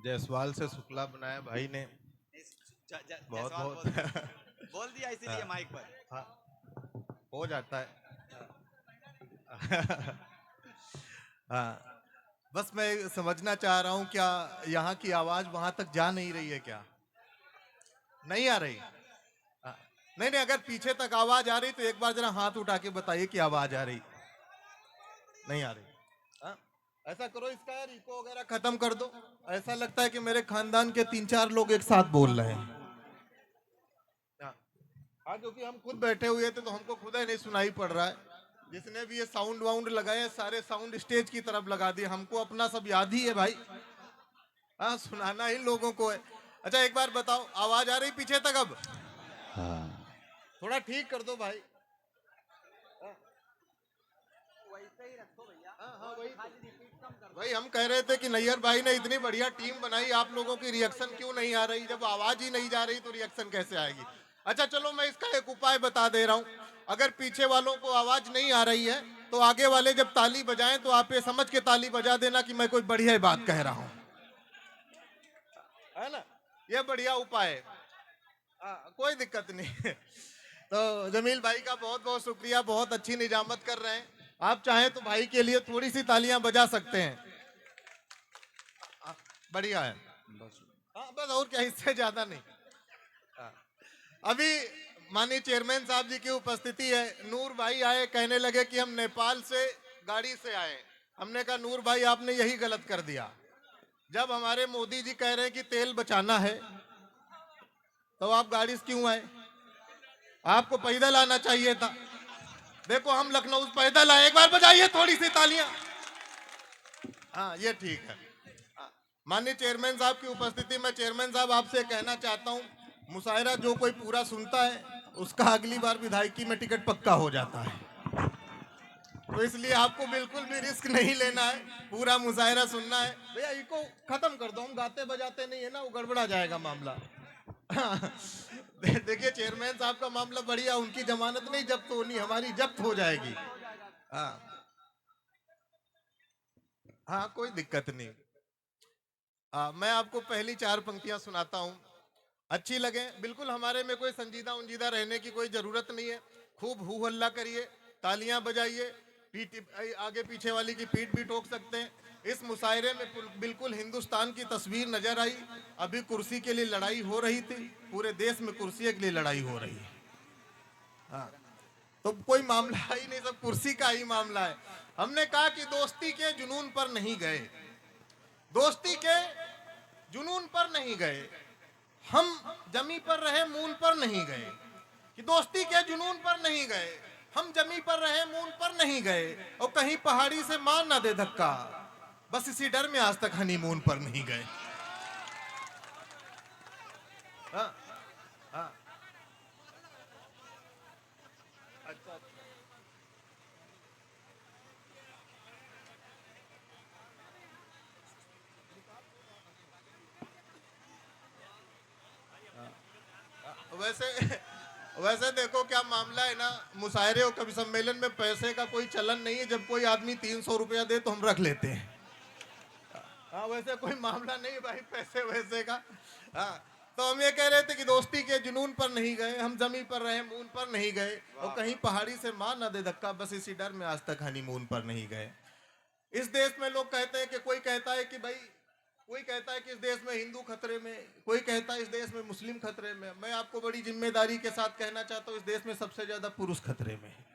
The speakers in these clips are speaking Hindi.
जायसवाल से शुक्ला बनाया भाई ने। बहुत बहुत बोल दिया इसीलिए माइक पर। हाँ, हो जाता है। हाँ, बस मैं समझना चाह रहा हूँ, क्या यहाँ की आवाज वहां तक जा नहीं रही है क्या? नहीं आ रही? हाँ, नहीं नहीं, अगर पीछे तक आवाज आ रही तो एक बार जरा हाथ उठा के बताइए कि आवाज आ रही। नहीं आ रही? हाँ? ऐसा करो, इसका यार इको वगैरह खत्म कर दो। ऐसा लगता है कि मेरे खानदान के 3-4 लोग एक साथ बोल रहे हैं। हाँ हाँ, क्योंकि हम खुद बैठे हुए थे तो हमको खुद ही नहीं सुनाई पड़ रहा है। जिसने भी ये साउंड वाउंड लगाए हैं, सारे साउंड स्टेज की तरफ लगा दिए। हमको अपना सब याद ही है भाई। हाँ, सुनाना ही लोगों को है। अच्छा एक बार बताओ, आवाज आ रही पीछे तक अब? हाँ, थोड़ा ठीक कर दो भाई। वैसे ही रखो भैया। हाँ हाँ, वही खाली रिपीट कम कर दो। भाई हम कह रहे थे कि नैयर भाई ने इतनी बढ़िया टीम बनाई, आप लोगों की रिएक्शन क्यों नहीं आ रही? जब आवाज ही नहीं जा रही तो रिएक्शन कैसे आएगी? अच्छा चलो, मैं इसका एक उपाय बता दे रहा हूँ। अगर पीछे वालों को आवाज नहीं आ रही है तो आगे वाले जब ताली बजाएं तो आप ये समझ के ताली बजा देना कि मैं कोई बढ़िया बात कह रहा हूँ, है ना? ये बढ़िया उपाय है। कोई दिक्कत नहीं। तो जमील भाई का बहुत बहुत शुक्रिया, बहुत अच्छी निजामत कर रहे हैं। आप चाहें तो भाई के लिए थोड़ी सी तालियां बजा सकते हैं। बढ़िया है। हाँ बस, और क्या, इससे ज्यादा नहीं। हाँ। अभी माननीय चेयरमैन साहब जी की उपस्थिति है। नूर भाई आए, कहने लगे कि हम नेपाल से गाड़ी से आए। हमने कहा नूर भाई आपने यही गलत कर दिया। जब हमारे मोदी जी कह रहे हैं कि तेल बचाना है तो आप गाड़ी से क्यों आए? आपको पैदल आना चाहिए था। देखो हम लखनऊ से पैदल आए। एक बार बजाइए थोड़ी सी तालियां। हाँ ये ठीक है। माननीय चेयरमैन साहब की उपस्थिति में चेयरमैन साहब आपसे कहना चाहता हूँ, मुशायरा जो कोई पूरा सुनता है उसका अगली बार विधायकी में टिकट पक्का हो जाता है। तो इसलिए आपको बिल्कुल भी रिस्क नहीं लेना है, पूरा मुशायरा सुनना है। भैया इको खत्म कर दो, हम गाते बजाते नहीं है ना, वो गड़बड़ा जाएगा मामला। देखिए चेयरमैन साहब का मामला बढ़िया, उनकी जमानत नहीं जब्त होनी, हमारी जब्त हो जाएगी। हाँ हाँ, कोई दिक्कत नहीं। मैं आपको पहली 4 पंक्तियां सुनाता हूं, अच्छी लगे। बिल्कुल हमारे में कोई संजीदा उंजीदा रहने की कोई जरूरत नहीं है। खूब हू हल्ला करिए, तालियां बजाइए, पीठ आगे पीछे वाली की पीठ भी ठोक सकते हैं। इस मुशायरे में बिल्कुल हिंदुस्तान की तस्वीर नजर आई। अभी कुर्सी के लिए लड़ाई हो रही थी, पूरे देश में कुर्सी के लिए लड़ाई हो रही है। हाँ, तो कोई मामला ही नहीं, सब कुर्सी का ही मामला है। हमने कहा कि दोस्ती के जुनून पर नहीं गए, दोस्ती के जुनून पर नहीं गए, हम जमी पर रहे मून पर नहीं गए। कि दोस्ती के जुनून पर नहीं गए, हम जमी पर रहे मून पर नहीं गए, और कहीं पहाड़ी से मार ना दे धक्का, बस इसी डर में आज तक हनीमून पर नहीं गए। हाँ हाँ, अच्छा वैसे वैसे देखो क्या मामला है ना, मुशायरे और कवि सम्मेलन में पैसे का कोई चलन नहीं है। जब कोई आदमी 300 रुपया दे तो हम रख लेते हैं। हाँ, वैसे कोई मामला नहीं भाई पैसे वैसे का। हाँ, तो हम ये कह रहे थे कि दोस्ती के जुनून पर नहीं गए, हम जमी पर रहे मून पर नहीं गए, और कहीं पहाड़ी से मार ना दे धक्का, बस इसी डर में आज तक हनीमून पर नहीं गए। इस देश में लोग कहते हैं कि कोई कहता है कि भाई, कोई कहता है कि इस देश में हिंदू खतरे में, कोई कहता है इस देश में मुस्लिम खतरे में। मैं आपको बड़ी जिम्मेदारी के साथ कहना चाहता हूं, इस देश में सबसे ज्यादा पुरुष खतरे में है,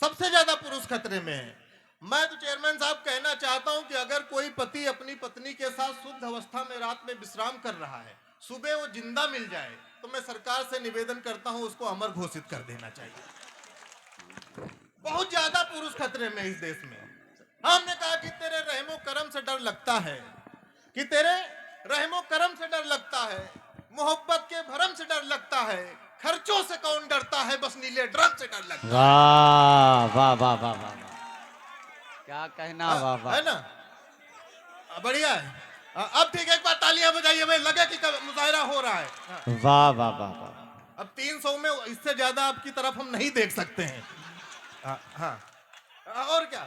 सबसे ज्यादा पुरुष खतरे में है। मैं तो चेयरमैन साहब कहना चाहता हूं कि अगर कोई पति अपनी पत्नी के साथ शुद्ध अवस्था में रात में विश्राम कर रहा है, सुबह वो जिंदा मिल जाए, तो मैं सरकार से निवेदन करता हूं उसको अमर घोषित कर देना चाहिए। बहुत ज्यादा पुरुष खतरे में इस देश में। हमने कहा कि तेरे रहमो करम से डर लगता है, कि तेरे रहमो करम से डर लगता है, मोहब्बत के भरम से डर लगता है, खर्चों से कौन डरता है, बस नीले ड्रम से डर लगता है। वाह वाह वाह वाह वाह, क्या कहना, वाह वाह, है ना? बढ़िया है। अब ठीक है, एक बार तालियां बजाइए भाई, लगे कि मुजाहरा हो रहा है। वाह वाह वाह वाह। अब 300 में इससे ज्यादा आपकी तरफ हम नहीं देख सकते हैं। हाँ, और क्या?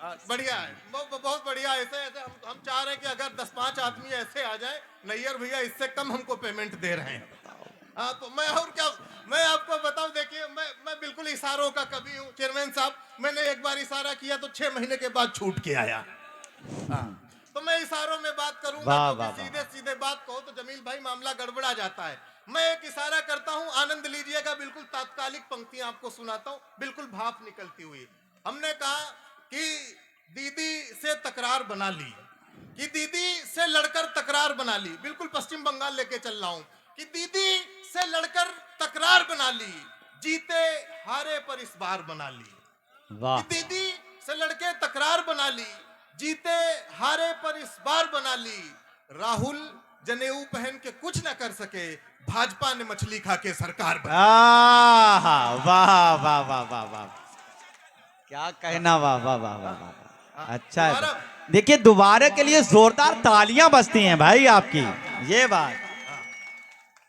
बढ़िया है, बहुत बढ़िया। ऐसे ऐसे हम चाह रहे हैं कि अगर 10-5 आदमी ऐसे आ जाए, नैयर भैया इससे कम हमको पेमेंट दे रहे हैं। हाँ, तो मैं और क्या, मैं आपको बताऊं, देखिए मैं बिल्कुल इशारों का कवि हूँ चेयरमैन साहब। मैंने एक बार इशारा किया तो 6 महीने के बाद छूट के आया। हाँ, तो मैं इशारों में बात करूंगा, वाह क्योंकि वाह वाह सीधे सीधे बात कहो तो जमील भाई मामला गड़बड़ा जाता है। मैं एक इशारा करता हूं, आनंद लीजिएगा, बिल्कुल तात्कालिक पंक्तियां आपको सुनाता हूं, बिल्कुल भाप निकलती हुई। हमने कहा कि दीदी से तकरार बना ली, कि दीदी से लड़कर तकरार बना ली, बिल्कुल पश्चिम बंगाल लेके चल रहा हूं, कि दीदी से लड़कर तकरार बना ली, जीते हारे पर इस बार बना ली। कि वाह। दीदी से लड़के तकरार बना ली, जीते हारे पर इस बार बना ली। राहुल जनेऊ पहन के कुछ न कर सके, भाजपा ने मछली खा के सरकार बना। वाह वाह वाह वाह वाह, क्या कहना, वाह वाह वाह वाह वाह, अच्छा है। दोबारा देखिए दोबारा के लिए जोरदार तालियां बजती हैं भाई आपकी, ये बात।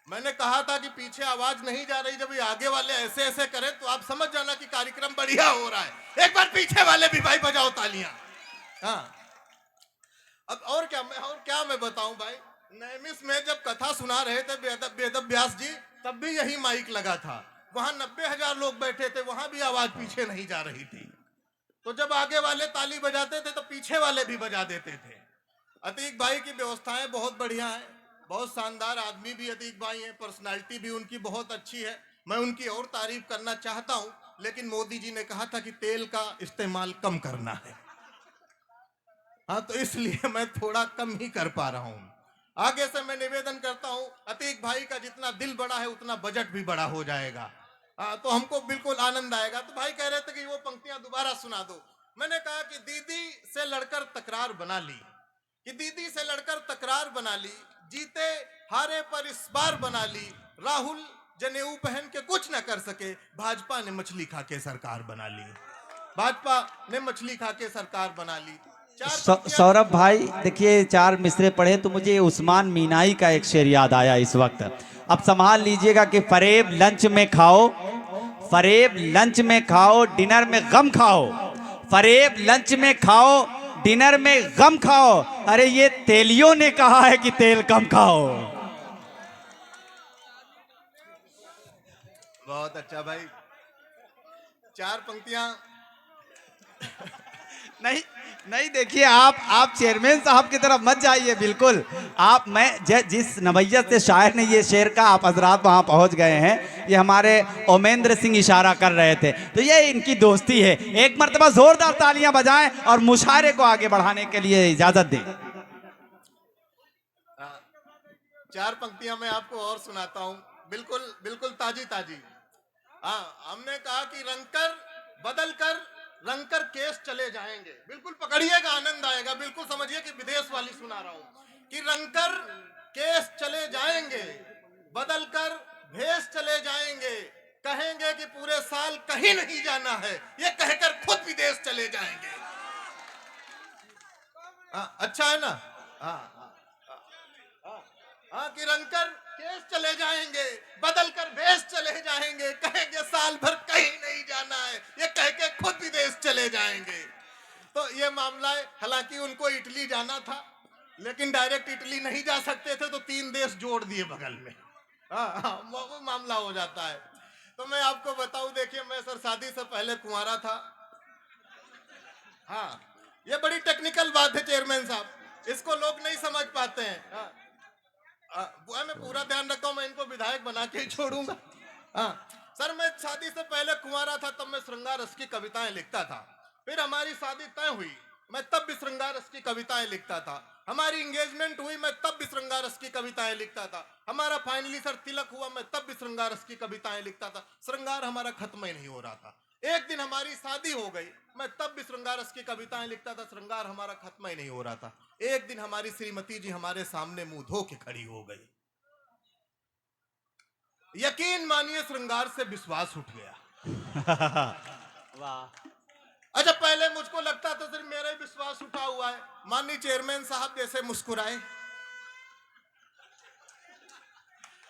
मैंने कहा था कि पीछे आवाज नहीं जा रही, जब ये आगे वाले ऐसे ऐसे करें तो आप समझ जाना कि कार्यक्रम बढ़िया हो रहा है। एक बार पीछे वाले भी भाई बजाओ तालियां। हाँ, अब और क्या मैं बताऊं भाई। नैमिष में जब कथा सुना रहे थे वेद व्यास जी, तब भी यही माइक लगा था। वहां 90,000 लोग बैठे थे, वहां भी आवाज पीछे नहीं जा रही थी। तो जब आगे वाले ताली बजाते थे तो पीछे वाले भी बजा देते थे। अतीक भाई की व्यवस्थाएं बहुत बढ़िया है, बहुत शानदार आदमी भी अतीक भाई हैं, पर्सनालिटी भी उनकी बहुत अच्छी है। मैं उनकी और तारीफ करना चाहता हूं, लेकिन मोदी जी ने कहा था कि तेल का इस्तेमाल कम करना है। हाँ, तो इसलिए मैं थोड़ा कम ही कर पा रहा हूं। आगे से मैं निवेदन करता हूं, अतीक भाई का जितना दिल बड़ा है उतना बजट भी बड़ा हो जाएगा। तो हमको बिल्कुल आनंद आएगा। तो भाई कह रहे थे कि वो पंक्तियां दोबारा सुना दो। मैंने कहा कि दीदी से लड़कर तकरार बना ली, कि दीदी से लड़कर तकरार बना ली, जीते हारे पर इस बार बना ली। राहुल जनेऊ पहन के कुछ न कर सके, भाजपा ने मछली खा के सरकार बना ली। भाजपा ने मछली खा के सरकार बना ली। चार पंक्तियां। सौरभ भाई देखिए, चार मिसरे पढ़े तो मुझे उस्मान मीनाई का एक शेर याद आया इस वक्त। अब संभाल लीजिएगा कि फरेब लंच में खाओ, फरेब लंच में खाओ, डिनर में गम खाओ, फरेब लंच में खाओ, डिनर में गम खाओ। अरे ये तेलियों ने कहा है कि तेल कम खाओ। बहुत अच्छा भाई, चार पंक्तियां। नहीं नहीं, देखिए आप चेयरमैन साहब की तरफ मत जाइए, बिल्कुल आप, मैं जिस नवैयत से शायर ने ये शेर का, आप हजरात वहां पहुंच गए हैं, ये हमारे ओमेंद्र सिंह इशारा कर रहे थे, तो ये इनकी दोस्ती है। एक मर्तबा जोरदार तालियां बजाएं और मुशायरे को आगे बढ़ाने के लिए इजाजत दें। चार पंक्तियां मैं आपको और सुनाता हूं, बिल्कुल बिल्कुल ताजी ताजी। हमने कहा कि रंगकर केस चले जाएंगे, बिल्कुल पकड़िएगा, आनंद आएगा, बिल्कुल समझिए कि विदेश वाली सुना रहा हूं। कि रंगकर केस चले जाएंगे, बदलकर भेष चले जाएंगे, कहेंगे कि पूरे साल कहीं नहीं जाना है, ये कहकर खुद विदेश चले जाएंगे। अच्छा है ना। कि रंगकर केस चले जाएंगे, बदलकर भेष चले जाएंगे, कहेंगे साल भर कहीं नहीं जाना है, ये कह के खुद विदेश चले जाएंगे। तो ये मामला है। हालांकि उनको इटली जाना था, लेकिन डायरेक्ट इटली नहीं जा सकते थे, तो 3 देश जोड़ दिए बगल में। वो मामला हो जाता है। तो मैं आपको बताऊं, देखिए मैं सर शादी से पहले कुंवारा था। हाँ, ये बड़ी टेक्निकल बात है चेयरमैन साहब, इसको लोग नहीं समझ पाते हैं। बुआ मैं पूरा ध्यान रखता हूं, मैं इनको विधायक बना के ही छोड़ूंगा। सर मैं शादी से पहले कुंवारा था, तब मैं श्रृंगार रस की कविताएं लिखता था। फिर हमारी शादी तय हुई, मैं तब भी श्रृंगार रस की कविताएं लिखता था। हमारी एंगेजमेंट हुई, मैं तब भी श्रृंगार रस की कविताएं लिखता था। हमारा फाइनली सर तिलक हुआ, मैं तब भी श्रृंगार रस की कविताएं लिखता था। श्रृंगार हमारा खत्म ही नहीं हो रहा था। एक दिन हमारी शादी हो गई, मैं तब भी श्रृंगार रस की कविताएं लिखता था। श्रृंगार हमारा खत्म ही नहीं हो रहा था। एक दिन हमारी श्रीमती जी हमारे सामने मुंह धो के खड़ी हो गई। यकीन मानिए श्रृंगार से विश्वास उठ गया। वाह। अच्छा, पहले मुझको लगता था सिर्फ मेरा ही विश्वास उठा हुआ है। माननीय चेयरमैन साहब जैसे मुस्कुराए,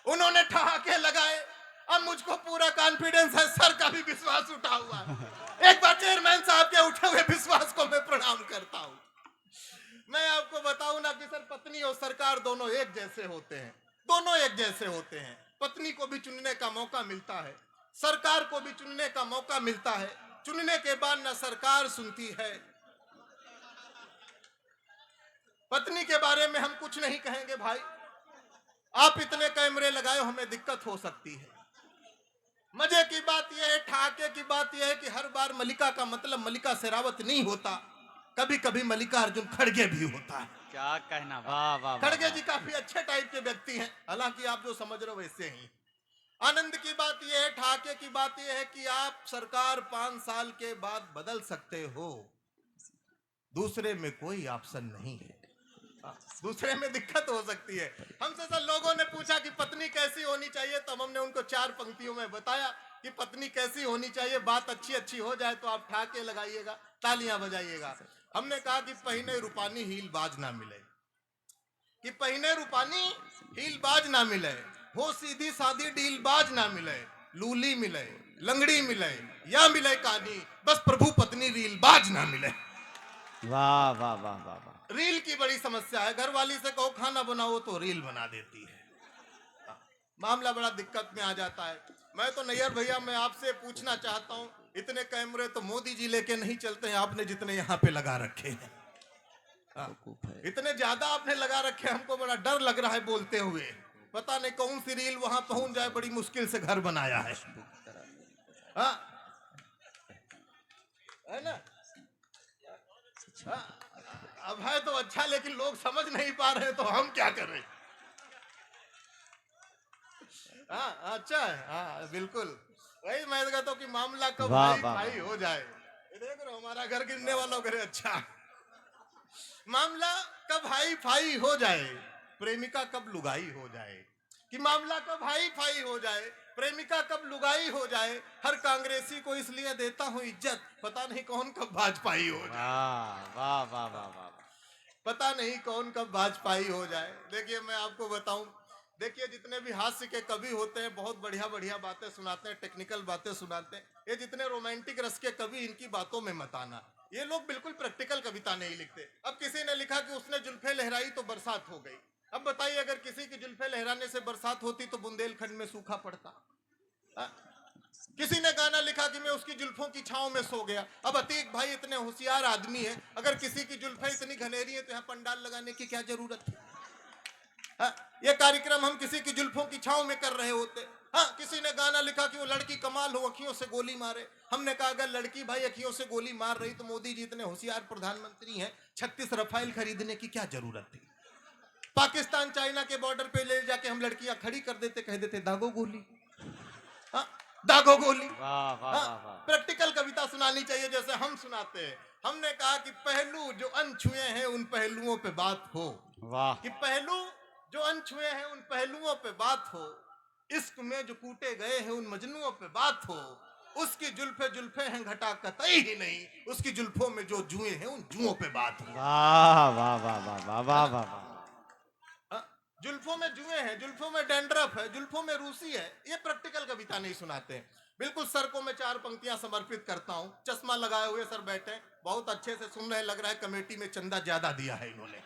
उन्होंने ठहाके लगाए, अब मुझको पूरा कॉन्फिडेंस है सर का भी विश्वास उठा हुआ है। एक बार चेयरमैन साहब के उठे हुए विश्वास को मैं प्रणाम करता हूं। मैं आपको बताऊं ना कि सर, पत्नी और सरकार दोनों एक जैसे होते हैं, दोनों एक जैसे होते हैं। पत्नी को भी चुनने का मौका मिलता है, सरकार को भी चुनने का मौका मिलता है। चुनने के बाद ना सरकार सुनती है। पत्नी के बारे में हम कुछ नहीं कहेंगे भाई, आप इतने कैमरे लगाए, हमें दिक्कत हो सकती है। मजे की बात यह है, ठाके की बात यह है कि हर बार मलिका का मतलब मलिका शेरावत नहीं होता, कभी कभी मल्लिकार्जुन खड़गे भी होता है। क्या कहना, वाह वाह वाह, खड़गे वाह। जी काफी अच्छे टाइप के व्यक्ति हैं, हालांकि आप जो समझ रहे हो वैसे ही। आनंद की बात यह है, ठाके की बात यह है कि आप सरकार 5 साल के बाद बदल सकते हो, दूसरे में कोई ऑप्शन नहीं है। दूसरे में दिक्कत हो सकती है। हमसे सर लोगों ने पूछा कि पत्नी कैसी होनी चाहिए, तब हमने उनको 4 पंक्तियों में बताया कि पत्नी कैसी होनी चाहिए। बात अच्छी अच्छी हो जाए तो आप ठाके लगाइएगा, तालियां बजाइएगा। हमने कहा कि पहिने रूपानी हील बाज ना मिले, कि पहिने रूपानी हील बाज ना मिले, हो सीधी सादी डील बाज ना मिले, लूली मिले, लंगड़ी मिले, या मिले कानी, बस प्रभु पत्नी रील बाज ना मिले। वाह वाह वाह वाह वाह। रील की बड़ी समस्या है, घर वाली से कहो खाना बनाओ तो रील बना देती है। मामला बड़ा दिक्कत में आ जाता है। मैं तो नैयर भैया, मैं आपसे पूछना चाहता हूं, इतने कैमरे तो मोदी जी लेके नहीं चलते हैं आपने जितने यहाँ पे लगा रखे हैं। इतने ज्यादा आपने लगा रखे, हमको बड़ा डर लग रहा है बोलते हुए। पता नहीं कौन सी रील वहां पहुंच जाए, बड़ी मुश्किल से घर बनाया है। हाँ, है ना? हाँ, अब है तो अच्छा, लेकिन लोग समझ नहीं पा रहे तो हम क्या करें? हाँ, अच्छा है, हाँ बिल्कुल। वही मैं कहता हूँ कि मामला कब वाह भाई वाह भाई हो जाए। ये देख रहे हो, हमारा घर गिरने वालों करे अच्छा। मामला कब हाई फाई हो जाए, प्रेमिका कब लुगाई हो जाए, कि मामला कब हाई फाई हो जाए, प्रेमिका कब लुगाई हो जाए। हर कांग्रेसी को इसलिए देता हूँ इज्जत, पता नहीं कौन कब भाजपाई हो जाए। वाह वाह वाह वाह वाह। पता नहीं कौन कब भाजपाई हो जाए। देखिए मैं आपको बताऊं, देखिए जितने भी हास्य के कवि होते हैं, बहुत बढ़िया बढ़िया बातें सुनाते हैं, टेक्निकल बातें सुनाते हैं। ये जितने रोमांटिक रस के कवि, इनकी बातों में मत आना। ये लोग बिल्कुल प्रैक्टिकल कविता नहीं लिखते। अब किसी ने लिखा कि उसने जुल्फे लहराई तो बरसात हो गई। अब बताइए, अगर किसी की जुल्फे लहराने से बरसात होती तो बुंदेलखंड में सूखा पड़ता। हाँ? किसी ने गाना लिखा कि मैं उसकी जुल्फों की छांव में सो गया। अब अतीक भाई इतने होशियार आदमी है, अगर किसी की जुल्फे इतनी घनेरी है तो यहाँ पंडाल लगाने की क्या जरूरत है? हाँ, ये कार्यक्रम हम किसी की जुल्फों की छांव में कर रहे होते। हाँ, किसी ने गाना लिखा कि वो लड़की कमाल हो, अखियों से गोली मारे। हमने कहा अगर लड़की भाई अखियों से गोली मार रही तो मोदी जी इतने होशियार प्रधानमंत्री हैं, 36 रफाइल खरीदने की क्या जरूरत थी? पाकिस्तान चाइना के बॉर्डर पे ले जाके हम लड़कियां खड़ी कर देते, कह देते दागो गोली। हाँ, दागो गोली। वाह वाह हाँ, वाह वाह। प्रैक्टिकल कविता सुनानी चाहिए जैसे हम सुनाते हैं। हमने कहा कि पहलू जो अनछुए हैं उन पहलुओं पे बात हो, वाह कि पहलू जो अनछुए हैं उन पहलुओं पे बात हो, इश्क में जो कूटे गए हैं उन मजनुओं पे बात हो। उसकी जुल्फे जुल्फे हैं घटा कतई ही नहीं, उसकी जुल्फों में जो जुए हैं उन जुओं पे बात हो। वाह वाह वाह वाह वाह वाह वाह वाह। हाँ, जुल्फों में जुए हैं, जुल्फों में डैंड्रफ है, जुल्फों में रूसी है। ये प्रैक्टिकल कविता नहीं सुनाते हैं। बिल्कुल सर को मैं 4 पंक्तियां समर्पित करता हूं। चश्मा लगाए हुए सर बैठे, बहुत अच्छे से सुन रहे, लग रहा है कमेटी में चंदा ज्यादा दिया है इन्होंने,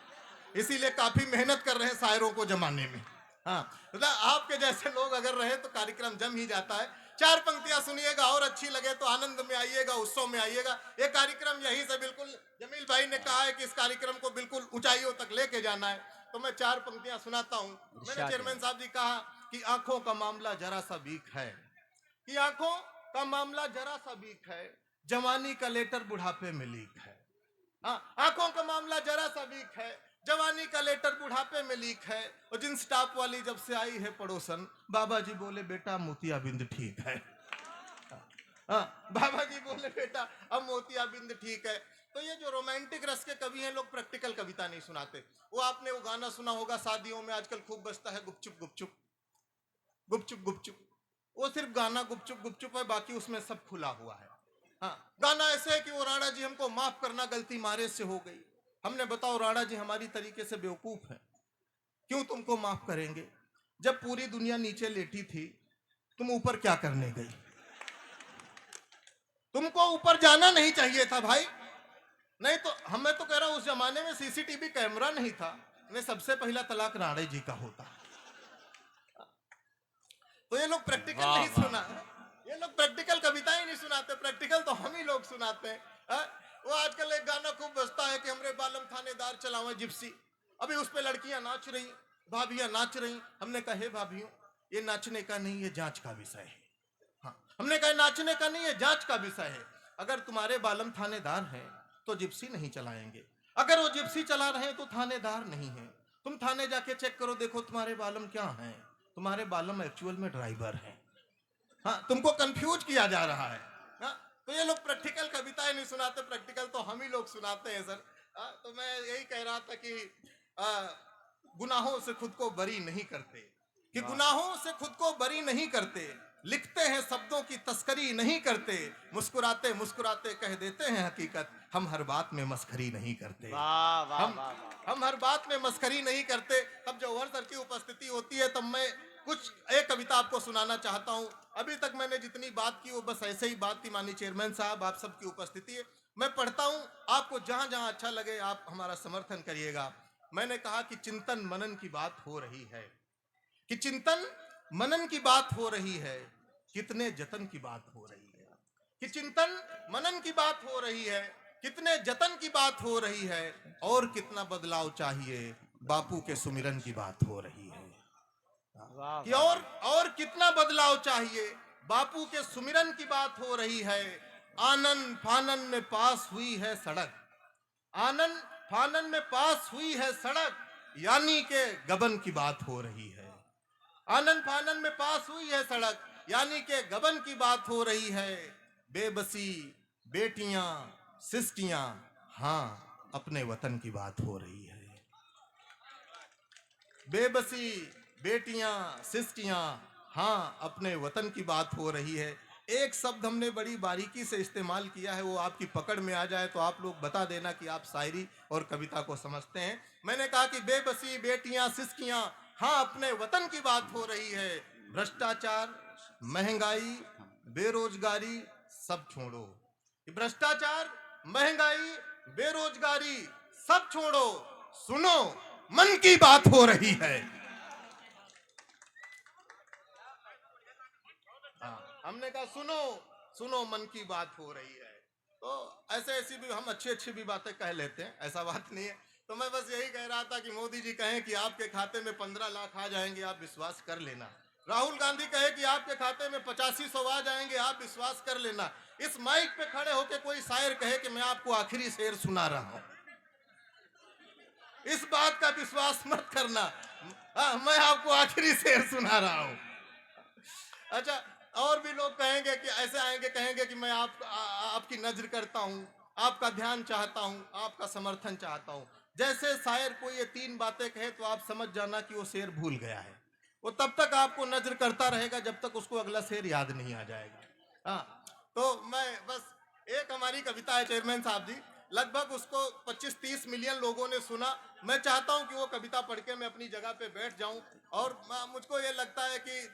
इसीलिए काफी मेहनत कर रहे हैं शायरों को जमाने में। हाँ, मतलब आपके जैसे लोग अगर रहे तो कार्यक्रम जम ही जाता है। 4 पंक्तियां सुनिएगा, और अच्छी लगे तो आनंद में आइएगा, उत्सव में आइएगा। ये कार्यक्रम यही से बिल्कुल, जमील भाई ने कहा है कि इस कार्यक्रम को बिल्कुल ऊंचाइयों तक लेके जाना है, तो मैं 4 पंक्तियां सुनाता हूं। मैंने चेयरमैन साहब जी कहा कि आंखों का मामला जरा सा वीक है, कि आंखों का मामला जरा सा वीक है, जवानी का लेटर बुढ़ापे में लीक है। हाँ, आंखों का मामला जरा सा वीक है, जवानी का लेटर बुढ़ापे में लीक है। और जींस टॉप वाली जब से आई है पड़ोसन, बाबा जी बोले बेटा मोतियाबिंद ठीक है। हाँ, बाबा जी बोले बेटा अब मोतियाबिंद ठीक है। तो ये जो रोमांटिक रस के कवि हैं, लोग प्रैक्टिकल कविता नहीं सुनाते। वो आपने वो गाना सुना होगा शादियों में आजकल खूब बजता है, गुपचुप गुपचुप गुपचुप गुपचुप। वो सिर्फ गाना गुपचुप गुपचुप है, बाकी उसमें सब खुला हुआ है। हाँ, गाना ऐसे है कि वो राणा जी हमको माफ करना, गलती मारे से हो गई। हमने बताओ राणा जी हमारी तरीके से बेवकूफ है, क्यों तुमको माफ करेंगे? जब पूरी दुनिया नीचे लेटी थी, तुम ऊपर क्या करने गई? तुमको ऊपर जाना नहीं चाहिए था भाई। नहीं तो हमें तो कह रहा हूं, उस जमाने में सीसीटीवी कैमरा नहीं था, नहीं सबसे पहला तलाक राणे जी का होता। तो ये लोग प्रैक्टिकल वाह नहीं वाह। सुना, ये लोग प्रैक्टिकल कविताएं नहीं सुनाते, प्रैक्टिकल तो हम ही लोग सुनाते हैं। हाँ? वो आजकल एक गाना खूब बजता है कि हमरे बालम थानेदार चलावे जिप्सी। अभी उस पे लड़कियां नाच रही, भाभियां नाच रही। हमने कहा हे भाभियों, ये नाचने का नहीं, ये जांच का विषय है। हाँ, हमने कहा नाचने का नहीं, ये जांच का विषय है। अगर तुम्हारे बालम थानेदार हैं तो जिप्सी नहीं चलाएंगे, अगर वो जिप्सी चला रहे हैं तो थानेदार नहीं है। तुम थाने जाके चेक करो, देखो तुम्हारे बालम क्या हैं, तुम्हारे बालम एक्चुअल में ड्राइवर हैं। हाँ, तुमको कंफ्यूज किया जा रहा है। हाँ, तो ये लोग प्रैक्टिकल कविताएं नहीं सुनाते, प्रैक्टिकल तो हम ही लोग सुनाते हैं सर। हाँ, तो मैं यही कह रहा था कि गुनाहों से खुद को बरी नहीं करते, कि गुनाहों से खुद को बरी नहीं करते, लिखते हैं शब्दों की तस्करी नहीं करते, मुस्कुराते मुस्कुराते कह देते हैं हकीकत, हम हर बात में मस्खरी नहीं करते। वाह वाह हम वाह वाह। हम हर बात में मस्खरी नहीं करते। तब जौहर सर की उपस्थिति होती है तब मैं कुछ एक कविता आपको सुनाना चाहता हूं। अभी तक मैंने जितनी बात की वो बस ऐसे ही बात थी। माननीय चेयरमैन साहब, आप सबकी उपस्थिति है, मैं पढ़ता हूं, आपको जहां जहां अच्छा लगे आप हमारा समर्थन करिएगा। मैंने कहा कि चिंतन मनन की बात हो रही है, कि चिंतन मनन की बात हो रही है, कितने जतन की बात हो रही है, कि चिंतन मनन की बात हो रही है, कितने जतन की बात हो रही है, और कितना बदलाव चाहिए, बापू के सुमिरन की बात हो रही है। वाह कि वाह। और कितना बदलाव चाहिए, बापू के सुमिरन की बात हो रही है। आनन फानन में पास हुई है सड़क, आनन फानन में पास हुई है सड़क, यानी के गबन की बात हो रही है। आनन फानन में पास हुई है सड़क, यानी के गबन की बात हो रही है। बेबसी बेटियां सिस्कियां, हाँ अपने वतन की बात हो रही है। बेबसी बेटियां सिस्कियां, हाँ अपने वतन की बात हो रही है। एक शब्द हमने बड़ी बारीकी से इस्तेमाल किया है, वो आपकी पकड़ में आ जाए तो आप लोग बता देना कि आप शायरी और कविता को समझते हैं। मैंने कहा कि बेबसी बेटियां सिस्कियां, हाँ अपने वतन की बात हो रही है। भ्रष्टाचार महंगाई बेरोजगारी सब छोड़ो, भ्रष्टाचार महंगाई बेरोजगारी सब छोड़ो, सुनो मन की बात हो रही है। हाँ, हमने कहा सुनो सुनो मन की बात हो रही है। तो ऐसे ऐसी भी हम अच्छी अच्छी भी बातें कह लेते हैं, ऐसा बात नहीं है। तो मैं बस यही कह रहा था कि मोदी जी कहें कि आपके खाते में 15 लाख आ जाएंगे, आप विश्वास कर लेना। राहुल गांधी कहे कि आपके खाते में 8500 आ जाएंगे, आप विश्वास कर लेना। इस माइक पे खड़े होकर कोई शायर कहे कि मैं आपको आखिरी शेर सुना रहा हूं, इस बात का विश्वास मत करना। मैं आपको आखिरी शेर सुना रहा हूं। अच्छा, और भी लोग कहेंगे कि ऐसे आएंगे, कहेंगे कि मैं आपकी नजर करता हूं, आपका ध्यान चाहता हूं, आपका समर्थन चाहता हूं। जैसे शायर कोई ये 3 बातें कहे तो आप समझ जाना कि वो शेर भूल गया है। वो तब तक आपको नजर करता रहेगा जब तक उसको अगला शेर याद नहीं आ जाएगा। हाँ, तो मैं बस एक हमारी कविता है चेयरमैन साहब जी, लगभग उसको 25-30 मिलियन लोगों ने सुना। मैं चाहता हूं कि वो कविता पढ़ के मैं अपनी जगह पे बैठ जाऊं। और मुझको ये लगता है कि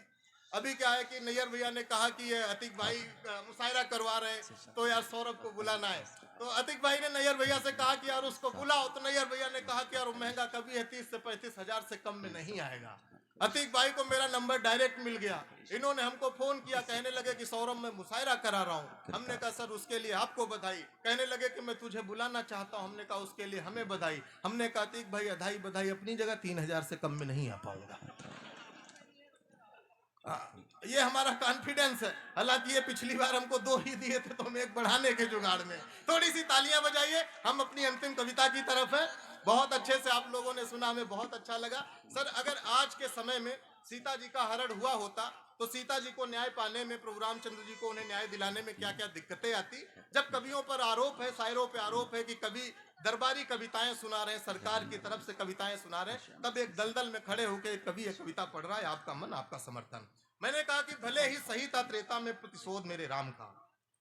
अभी क्या है कि नैयर भैया ने कहा कि ये अतिक भाई मुशायरा करवा रहे हैं तो यार सौरभ को बुलाना है। तो अतिक भाई ने नैयर भैया से कहा कि यार उसको बुलाओ, तो नैयर भैया ने कहा कि यार वो महंगा कवि है, 30 से 35 हजार से कम में नहीं आएगा। अतिक भाई को मेरा नंबर डायरेक्ट मिल गया, इन्होंने हमको फोन किया, कहने लगे कि सौरभ मैं मुशायरा करा रहा हूँ। हमने कहा सर उसके लिए आपको बधाई। कहने लगे कि मैं तुझे बुलाना चाहता हूँ। हमने कहा उसके लिए हमें बधाई। हमने कहा अतिक भाई बधाई बधाई अपनी जगह, 3000 से कम में नहीं आ पाऊंगा। ये हमारा कॉन्फिडेंस है। हालांकि ये पिछली बार हमको 2 ही दिए थे तो हम एक बढ़ाने के जुगाड़ में। थोड़ी सी तालियां बजाइए, हम अपनी अंतिम कविता की तरफ है। बहुत अच्छे से आप लोगों ने सुना, हमें बहुत अच्छा लगा। सर अगर आज के समय में सीता जी का हरण हुआ होता तो सीता जी को न्याय पाने में, प्रभु रामचंद्र जी को उन्हें न्याय दिलाने में क्या क्या दिक्कतें आती। जब कवियों पर आरोप है, शायरों पे आरोप है कि कवि दरबारी कविताएं सुना रहे हैं, सरकार की तरफ से कविताएं सुना रहे हैं, तब एक दलदल में खड़े होकर एक कवि एक कविता पढ़ रहा है, आपका मन आपका समर्थन। मैंने कहा कि भले ही सही था त्रेता में प्रतिशोध मेरे राम का,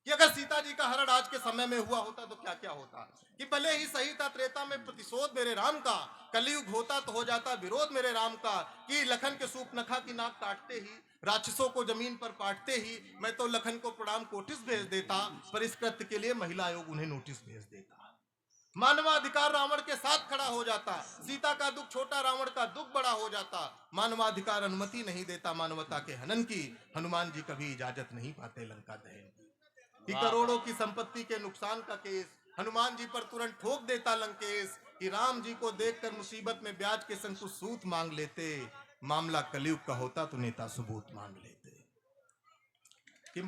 कि अगर सीता जी का हरण आज के समय में हुआ होता तो क्या क्या होता, कि भले ही सही था त्रेता में प्रतिशोध मेरे राम का, कलयुग होता तो हो जाता विरोध मेरे राम का, कि लखन के सूपनखा की नाक काटते ही, राक्षसों को जमीन पर काटते ही मैं तो लखन को प्रणाम कोटिस भेज देता, पर इस कृत्य के लिए महिला आयोग उन्हें नोटिस भेज देता। मानवाधिकार रावण के साथ खड़ा हो जाता, सीता का दुख छोटा रावण का दुख बड़ा हो जाता। मानवाधिकार अनुमति नहीं देता मानवता के हनन की, हनुमान जी कभी इजाजत नहीं पाते लंका दहन की। कि करोड़ों की संपत्ति के नुकसान का केस हनुमान जी पर तुरंत ठोक देता लंकेश, कि राम जी को देखकर मुसीबत में ब्याज के संग कुछ सूत मांग लेते, मामला कलयुग का होता तो नेता सबूत मांग लेते। कि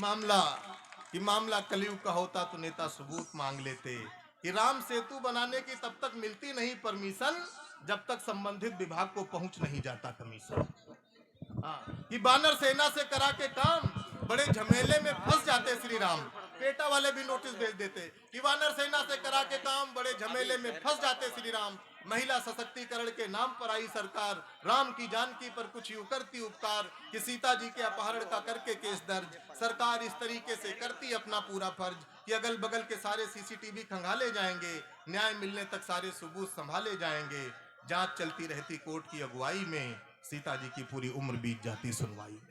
मामला कलयुग का होता तो नेता सबूत मांग लेते, कि राम सेतु बनाने की तब तक मिलती नहीं परमिशन जब तक संबंधित विभाग को पहुंच नहीं जाता कमीशन। कि बानर सेना से करा के काम बड़े झमेले में फंस जाते श्री राम, पेटा वाले भी नोटिस भेज देते कि वानर सेना से करा के काम बड़े झमेले में फंस जाते श्री राम। महिला सशक्तिकरण के नाम पर आई सरकार, राम की जानकी पर कुछ यूं करती उपकार, कि सीता जी के अपहरण का करके केस दर्ज, सरकार इस तरीके से करती अपना पूरा फर्ज, कि अगल बगल के सारे सीसीटीवी खंगाले जाएंगे, न्याय मिलने तक सारे सबूत संभाले जाएंगे, जांच चलती रहती कोर्ट की अगुवाई में, सीता जी की पूरी उम्र बीत जाती सुनवाई में।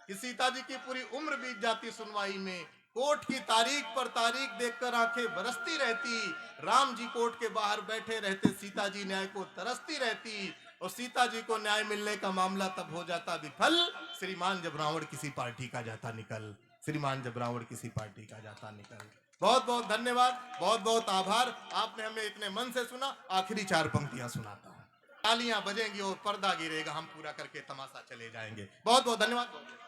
कि सीता जी की पूरी उम्र बीत जाती सुनवाई में, कोर्ट की तारीख पर तारीख देखकर आंखें बरसती रहती, राम जी कोर्ट के बाहर बैठे रहते, सीता जी न्याय को तरसती रहती, और सीता जी को न्याय मिलने का मामला तब हो जाता विफल, श्रीमान जब रावण किसी पार्टी का जाता निकल, श्रीमान जब रावण किसी पार्टी का जाता निकल। बहुत बहुत धन्यवाद, बहुत बहुत आभार, आपने हमें इतने मन से सुना। आखिरी 4 पंक्तियां सुनाता हूं, तालियां बजेंगी और पर्दा गिरेगा, हम पूरा करके तमाशा चले जाएंगे। बहुत बहुत धन्यवाद।